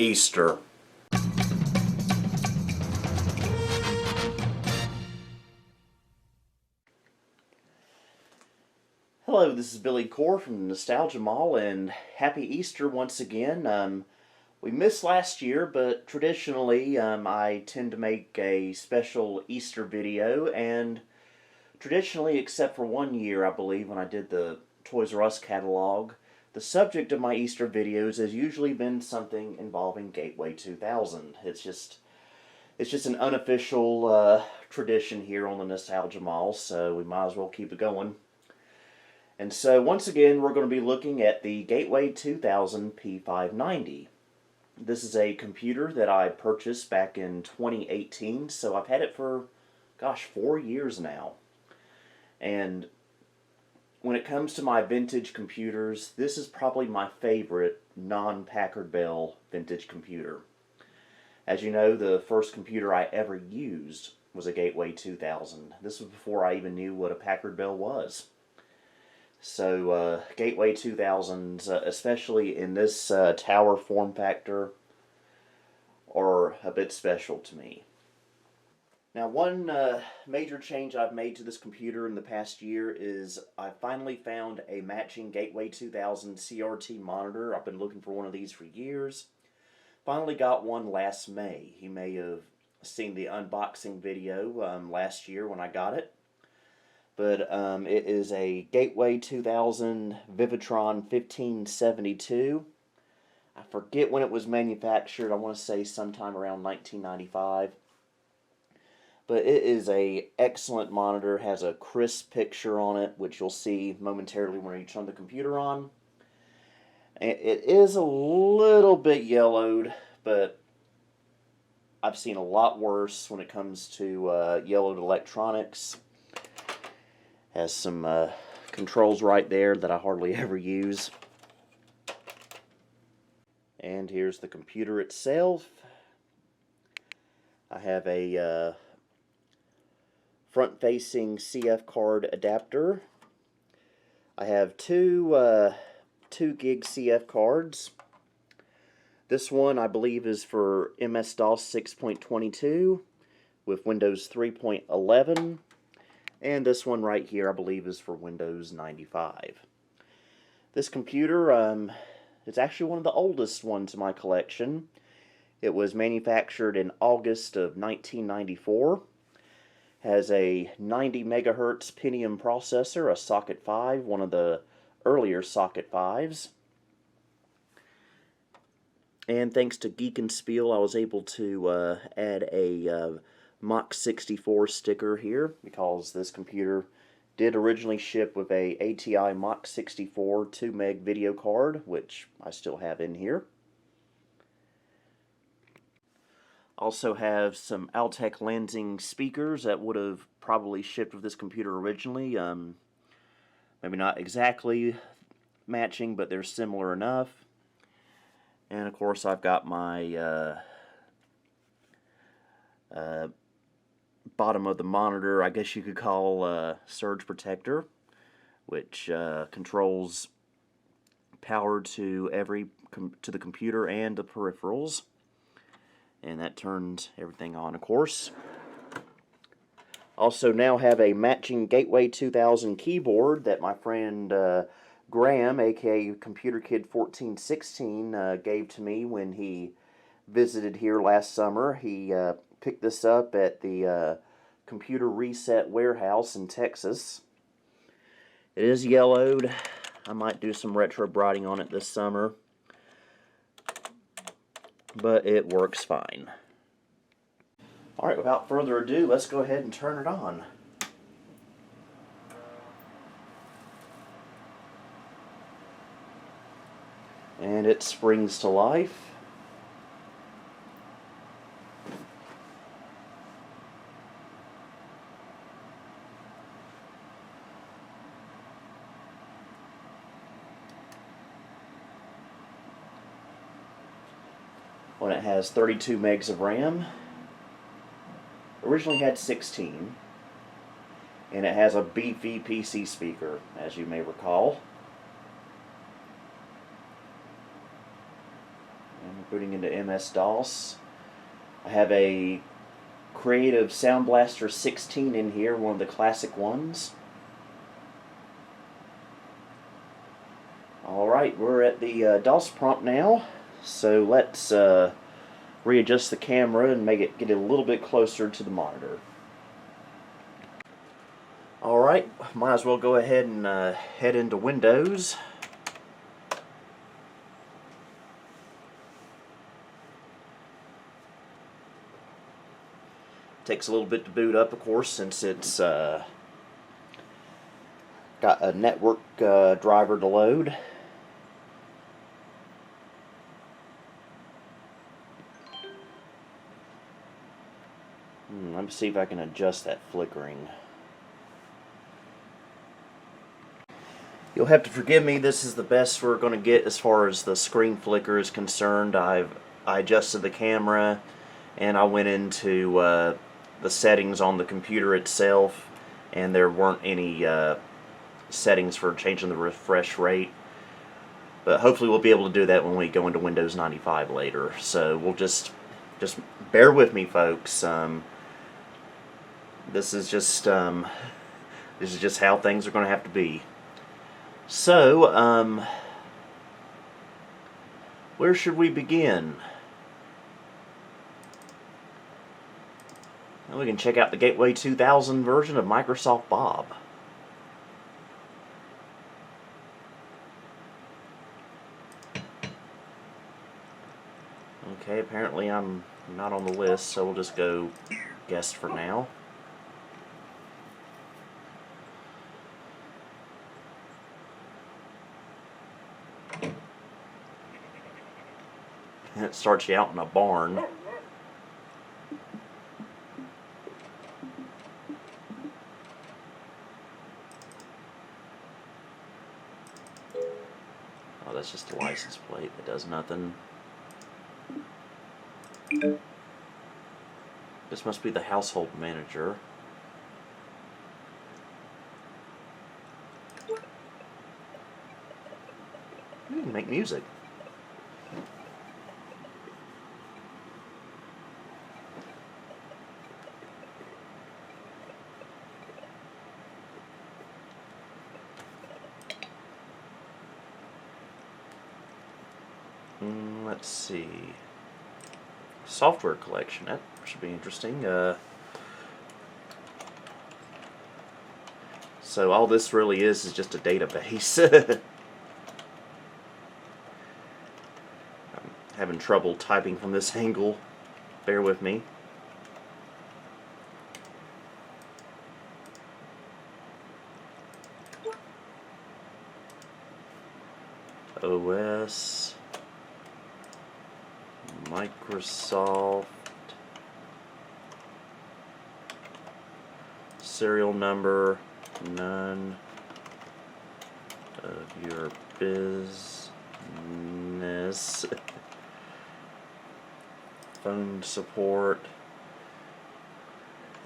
Easter. Hello, this is Billy Core from the Nostalgia Mall, and happy Easter once again. We missed last year, but traditionally I tend to make a special Easter video, and traditionally, except for one year, I believe, when I did the Toys R Us catalog, the subject of my Easter videos has usually been something involving Gateway 2000. It's just an unofficial tradition here on the Nostalgia Mall, so we might as well keep it going. And so once again, we're going to be looking at the Gateway 2000 P5-90. This is a computer that I purchased back in 2018, so I've had it for, gosh, 4 years now. And when it comes to my vintage computers, this is probably my favorite non-Packard Bell vintage computer. As you know, the first computer I ever used was a Gateway 2000. This was before I even knew what a Packard Bell was. So Gateway 2000s, especially in this tower form factor, are a bit special to me. Now, one major change I've made to this computer in the past year is I finally found a matching Gateway 2000 CRT monitor. I've been looking for one of these for years. Finally got one last May. You may have seen the unboxing video last year when I got it. But it is a Gateway 2000 Vivitron 1572. I forget when it was manufactured. I want to say sometime around 1995. But it is a excellent monitor. Has a crisp picture on it, which you'll see momentarily when you turn the computer on. It is a little bit yellowed, but I've seen a lot worse when it comes to yellowed electronics. Has some controls right there that I hardly ever use. And here's the computer itself. I have a front-facing CF card adapter. I have two 2 gig CF cards. This one I believe is for MS-DOS 6.22 with Windows 3.11. And this one right here, I believe, is for Windows 95. This computer, it's actually one of the oldest ones in my collection. It was manufactured in August of 1994. Has a 90 megahertz Pentium processor, a Socket 5, one of the earlier Socket 5s. And thanks to Geek and Spiel, I was able to add a Mach 64 sticker here, because this computer did originally ship with a ATI Mach 64 2 meg video card, which I still have in here. Also have some Altec Lansing speakers that would have probably shipped with this computer originally. Maybe not exactly matching, but they're similar enough. And of course I've got my bottom of the monitor, I guess you could call surge protector, which controls power to the computer and the peripherals, and that turns everything on, of course. Also now have a matching Gateway 2000 keyboard that my friend Graham, aka Computer Kid 1416, gave to me when he visited here last summer. He picked this up at the Computer Reset warehouse in Texas. It is yellowed. I might do some retro brighting on it this summer, but it works fine. Alright, without further ado, let's go ahead and turn it on. And it springs to life. When it has 32 megs of RAM. Originally had 16. And it has a beefy PC speaker, as you may recall. booting into MS-DOS. I have a Creative Sound Blaster 16 in here, one of the classic ones. Alright, we're at the DOS prompt now, so let's readjust the camera and get it a little bit closer to the monitor. Alright, might as well go ahead and head into Windows. Takes a little bit to boot up, of course, since it's got a network driver to load. Let me see if I can adjust that flickering. You'll have to forgive me, this is the best we're going to get as far as the screen flicker is concerned. I adjusted the camera and I went into the settings on the computer itself, and there weren't any settings for changing the refresh rate. But hopefully we'll be able to do that when we go into Windows 95 later. So we'll just bear with me, folks. This is just how things are going to have to be. So, where should we begin? Well, we can check out the Gateway 2000 version of Microsoft Bob. Okay, apparently I'm not on the list, so we'll just go guest for now. And it starts you out in a barn. Oh, that's just a license plate that does nothing. This must be the household manager. You can make music. Let's see. Software collection. That should be interesting. So all this really is just a database. I'm having trouble typing from this angle. Bear with me. OS, Microsoft, serial number, none of your business, phone support,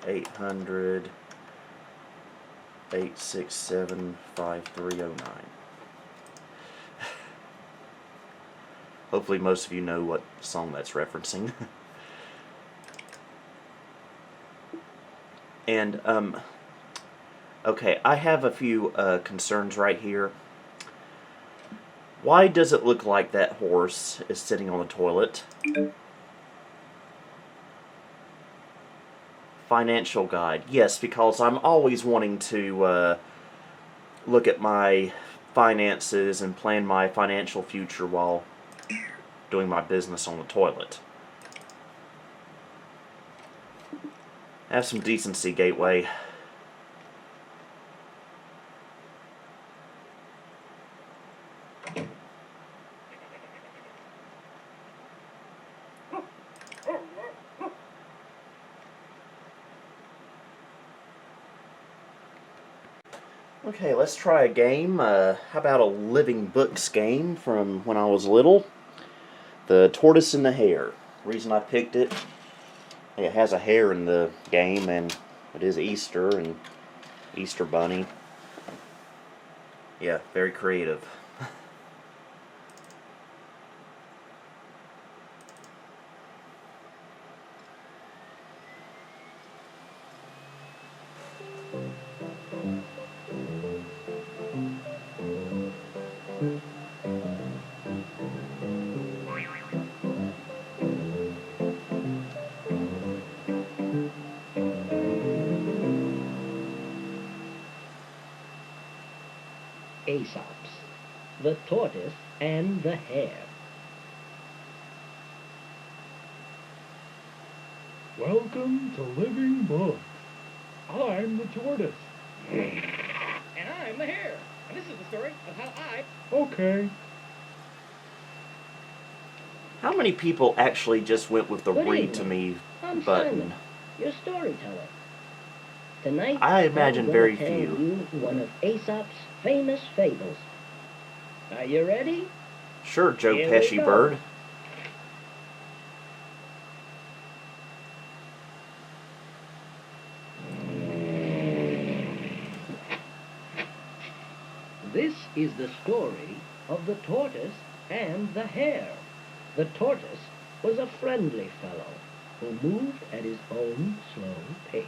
800-867-5309. Hopefully most of you know what song that's referencing. And, okay, I have a few concerns right here. Why does it look like that horse is sitting on the toilet? Financial guide. Yes, because I'm always wanting to look at my finances and plan my financial future while doing my business on the toilet. Have some decency, Gateway. Okay, let's try a game. How about a Living Books game from when I was little? The Tortoise and the Hare. The reason I picked it, it has a hare in the game, and it is Easter and Easter Bunny. Yeah, very creative. Aesops, the tortoise and the hare. Welcome to Living Books. I'm the tortoise. And I'm the hare. And this is the story of how I... Okay. How many people actually just went with the Good read evening. to me I'm button? Simon, your storyteller. Tonight, I imagine I'm very gonna tell few. you one of Aesop's famous fables. Are you ready? Sure, Joe Here we Pesci go. Bird. This is the story of the tortoise and the hare. The tortoise was a friendly fellow who moved at his own slow pace.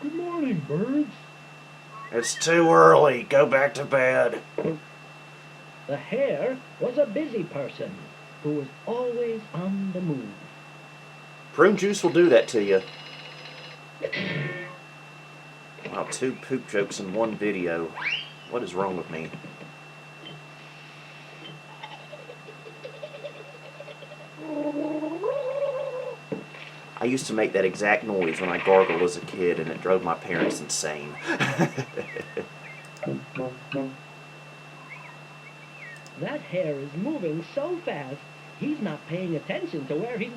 Good morning, birds. It's too early. Go back to bed. The hare was a busy person who was always on the move. Prune juice will do that to you. Wow, 2 poop jokes in one video. What is wrong with me? I used to make that exact noise when I gargled as a kid, and it drove my parents insane. That hare is moving so fast, he's not paying attention to where he's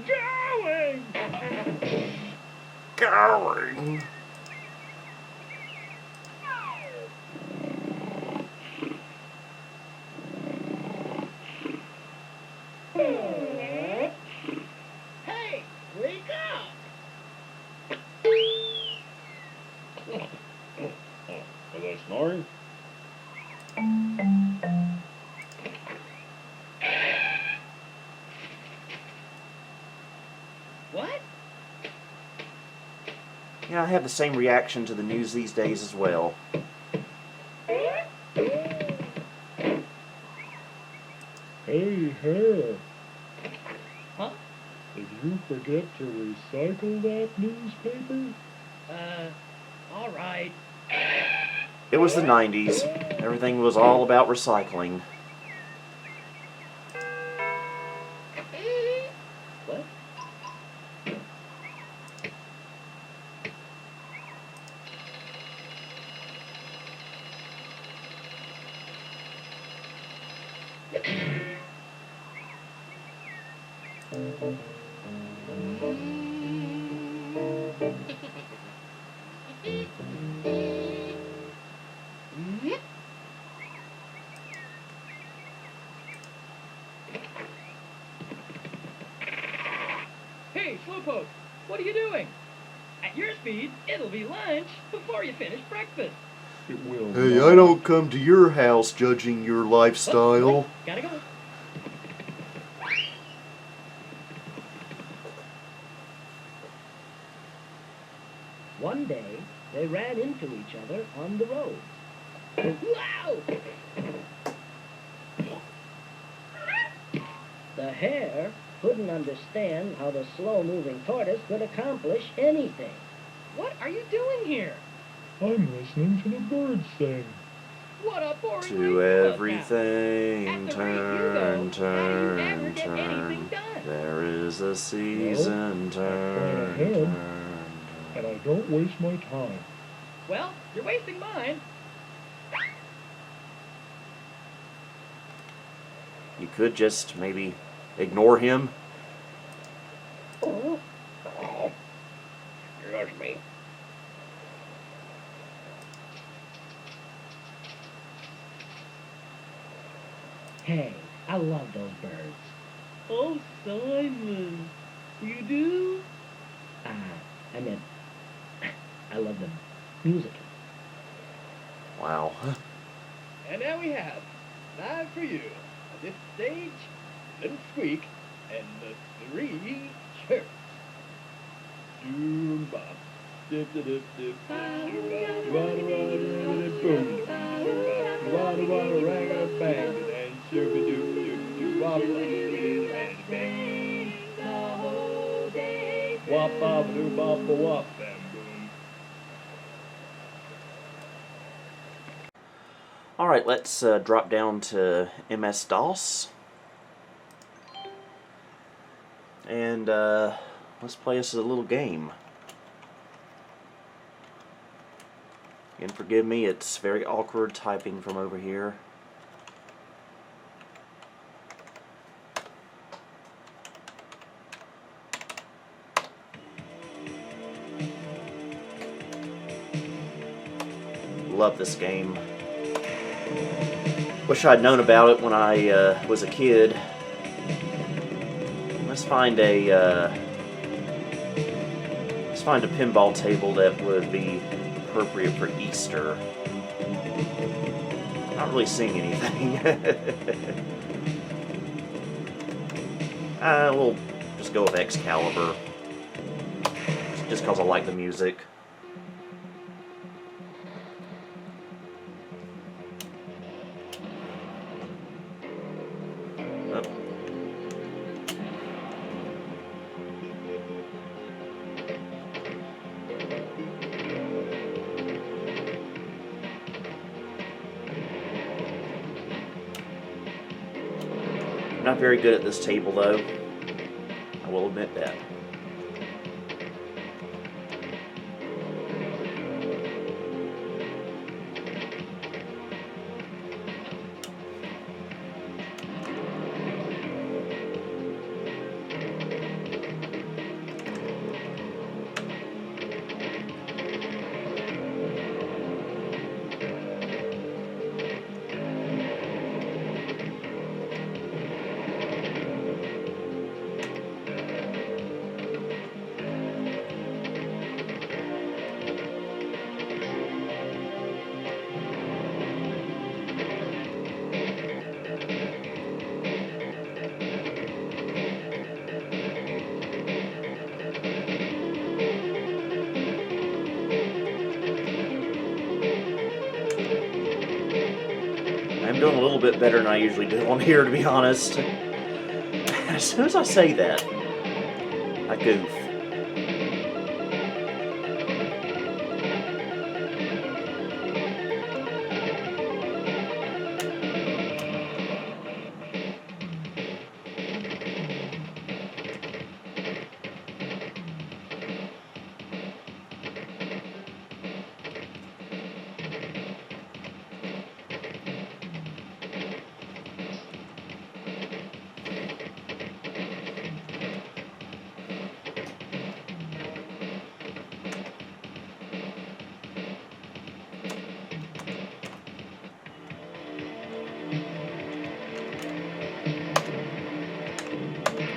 going. Going. Hey, wake up! Are they snoring? What? Yeah, I have the same reaction to the news these days as well. Hey, hare. Huh? Did you forget to recycle that newspaper? All right. It was the 90s. Everything was all about recycling. What? Hey, Slowpoke, what are you doing? At your speed, it'll be lunch before you finish breakfast. It will. Hey, not. I don't come to your house judging your lifestyle. Gotta go. One day, they ran into each other on the road. Wow! The hare couldn't understand how the slow-moving tortoise could accomplish anything. What are you doing here? I'm listening to the birds sing. What a boring way To to live now. everything, At the rate you turn, go, how do you ever turn, get anything turn. done? There is a season, I turn, plan ahead, turn. and I don't waste my time. Well, you're wasting mine. You could just maybe ignore him. Excuse me. Hey, I love those birds. Oh, Simon, you do? I meant, I love them musically. Wow. And now we have, live for you, on this stage, Little Squeak and the 3 Chirps. Doom bop. Dip dip dip dip. Wada wada dip boom. Wada wada rang a bang and shooby doo doo doo wop. And bang the whole day. Wop bop doo bop a wop bam boom. Alright, let's drop down to MS-DOS. And let's play us a little game. And forgive me, it's very awkward typing from over here. Love this game. Wish I'd known about it when I was a kid. Let's find a pinball table that would be appropriate for Easter. Not really seeing anything. We'll just go with Excalibur, just because I like the music. Not very good at this table, though. I will admit that. I'm doing a little bit better than I usually do on here, to be honest. As soon as I say that, I goof.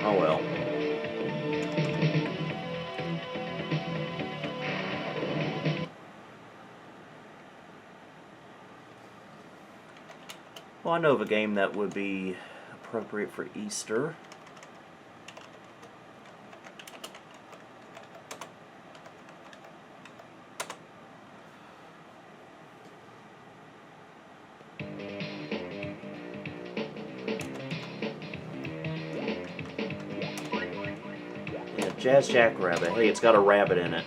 Oh well. Well, I know of a game that would be appropriate for Easter. Yeah, Jazz Jackrabbit. Hey, it's got a rabbit in it.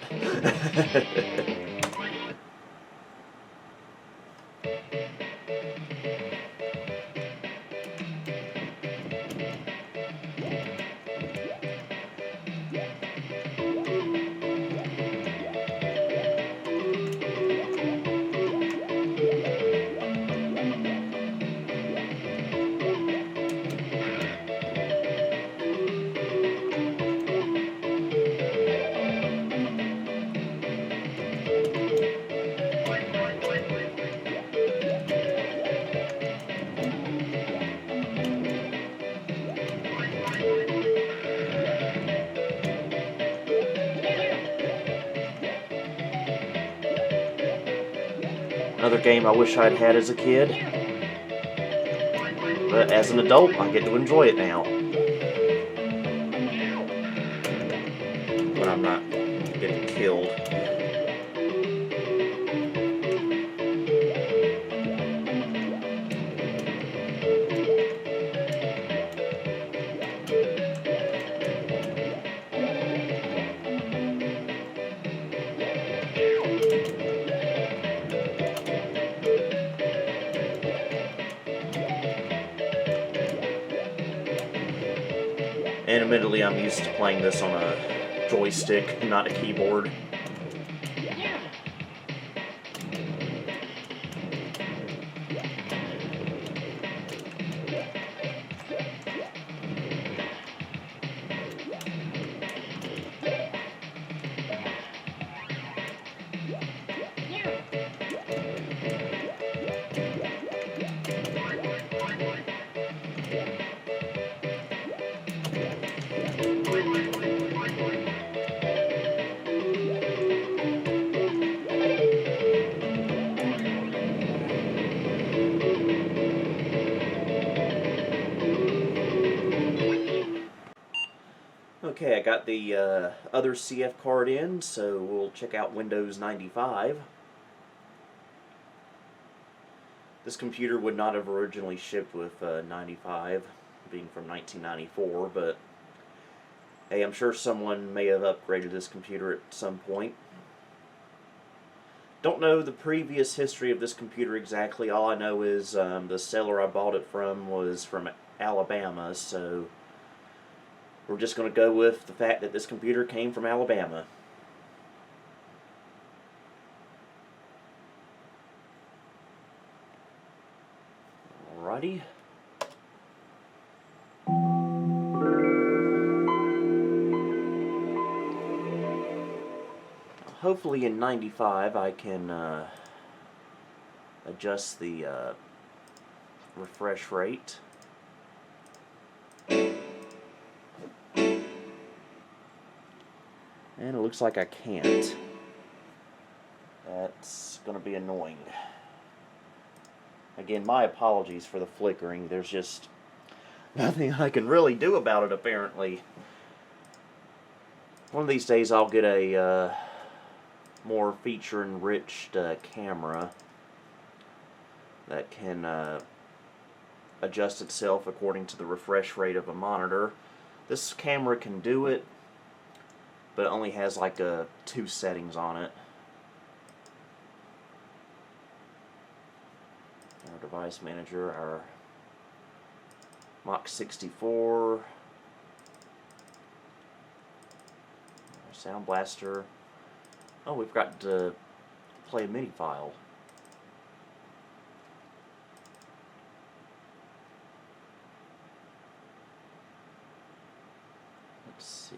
Another game I wish I'd had as a kid. But as an adult, I get to enjoy it now. When I'm not getting killed. And admittedly, I'm used to playing this on a joystick, not a keyboard. Okay, I got the other CF card in, so we'll check out Windows 95. This computer would not have originally shipped with 95, being from 1994, but hey, I'm sure someone may have upgraded this computer at some point. Don't know the previous history of this computer exactly. All I know is the seller I bought it from was from Alabama, so we're just going to go with the fact that this computer came from Alabama. Alrighty. Hopefully in 95 I can adjust the refresh rate. And it looks like I can't. That's going to be annoying. Again, my apologies for the flickering. There's just nothing I can really do about it, apparently. One of these days I'll get a more feature-enriched camera that can adjust itself according to the refresh rate of a monitor. This camera can do it, but it only has like 2 settings on it. Our device manager, our Mach 64, our Sound Blaster. Oh, we've got to play a MIDI file. Let's see.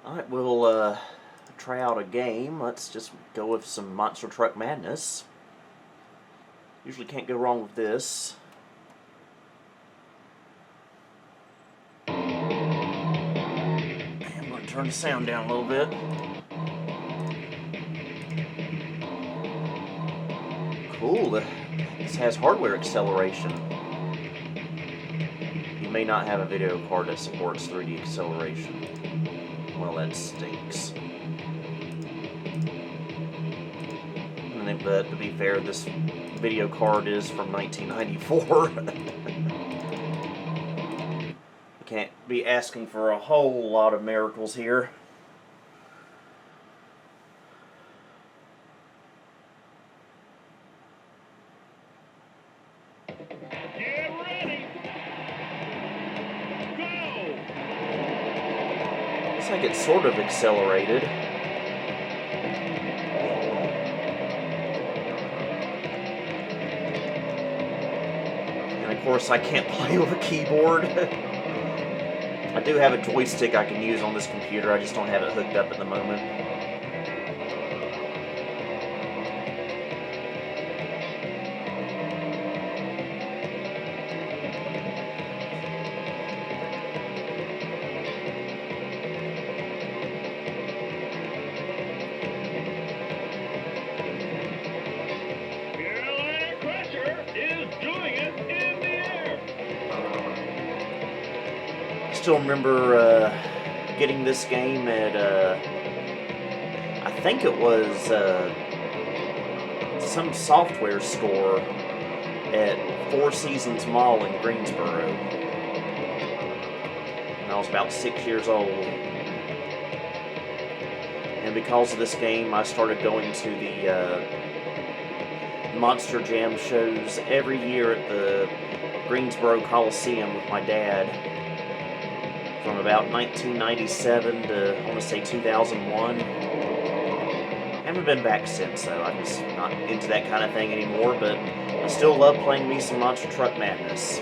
Alright, we'll try out a game. Let's just go with some Monster Truck Madness. Usually can't go wrong with this. I'm going to turn the sound down a little bit. Cool, this has hardware acceleration. You may not have a video card that supports 3D acceleration. Well, that stinks. But to be fair, this video card is from 1994. I can't be asking for a whole lot of miracles here. Get ready. Go. Looks like it's sort of accelerated. And of course I can't play with a keyboard. I do have a joystick I can use on this computer, I just don't have it hooked up at the moment. still remember getting this game at, I think it was some software store at Four Seasons Mall in Greensboro. And I was about 6 years old. And because of this game, I started going to the Monster Jam shows every year at the Greensboro Coliseum with my dad. From about 1997 to, I want to say, 2001. Haven't been back since, though. I'm just not into that kind of thing anymore, but I still love playing me some Monster Truck Madness.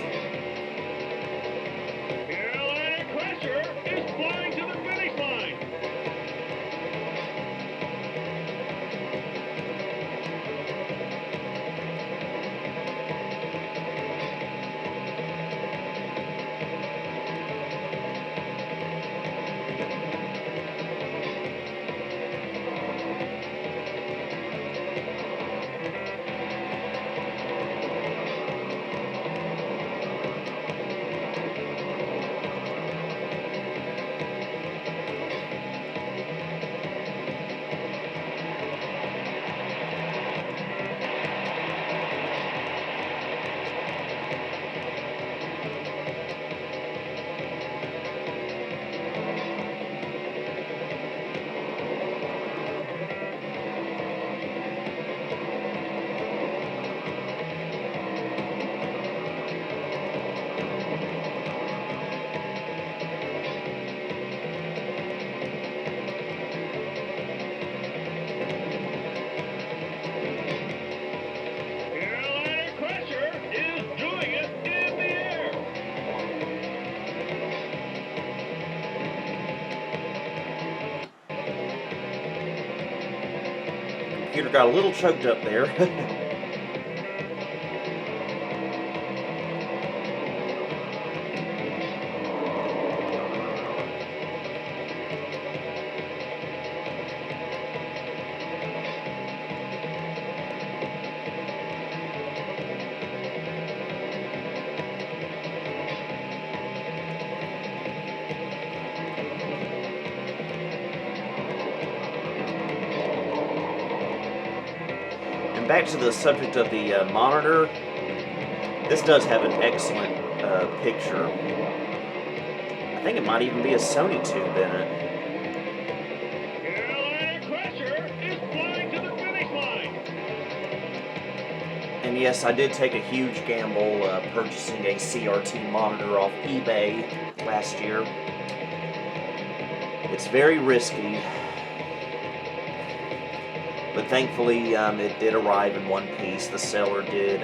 Carolina Crusher is flying to the finish line. Carolina Crusher is doing it in the air. Computer got a little choked up there. And back to the subject of the monitor, this does have an excellent picture. I think it might even be a Sony tube in it. Carolina Crusher is flying to the finish line. And yes, I did take a huge gamble purchasing a CRT monitor off eBay last year. It's very risky, but thankfully it did arrive in one piece. The seller did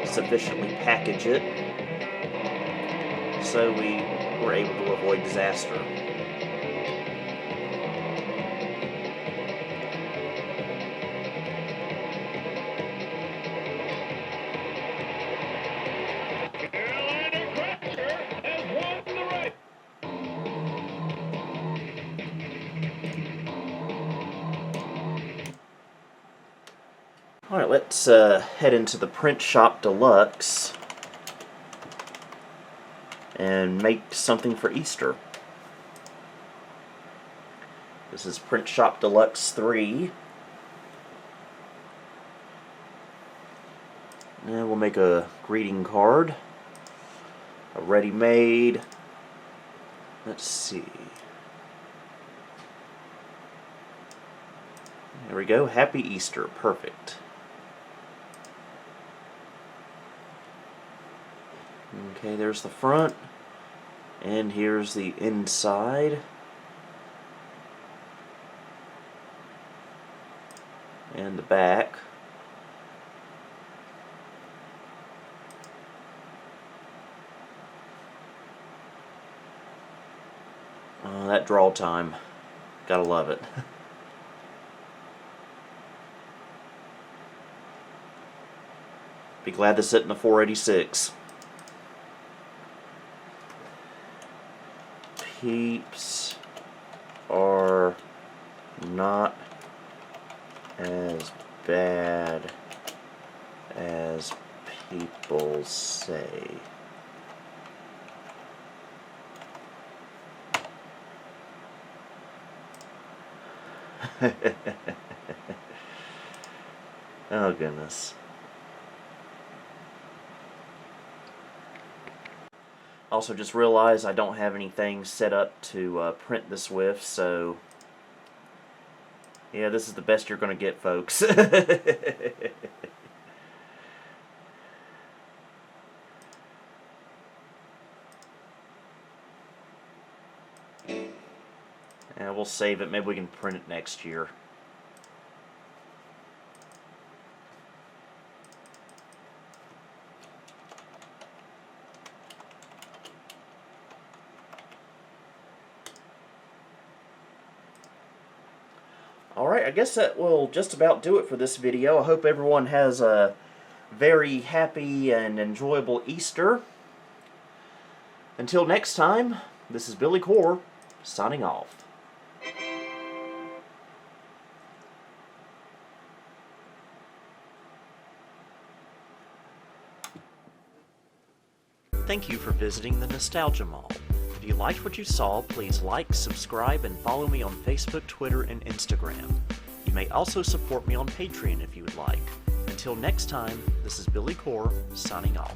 sufficiently package it, so we were able to avoid disaster. Carolina Crusher has won the race. Alright, let's head into the Print Shop Deluxe and make something for Easter. This is Print Shop Deluxe 3. And we'll make a greeting card. A ready-made. Let's see. There we go. Happy Easter. Perfect. Okay, there's the front. And here's the inside. And the back. That draw time. Gotta love it. Be glad to sit in the 486. Peeps are not as bad as people say. Oh, goodness. Also, just realized I don't have anything set up to print this with, so yeah, this is the best you're going to get, folks. And we'll save it. Maybe we can print it next year. Alright, I guess that will just about do it for this video. I hope everyone has a very happy and enjoyable Easter. Until next time, this is Billy Core, signing off. Thank you for visiting the Nostalgia Mall. If you liked what you saw, please like, subscribe, and follow me on Facebook, Twitter, and Instagram. You may also support me on Patreon if you would like. Until next time, this is Billy Core, signing off.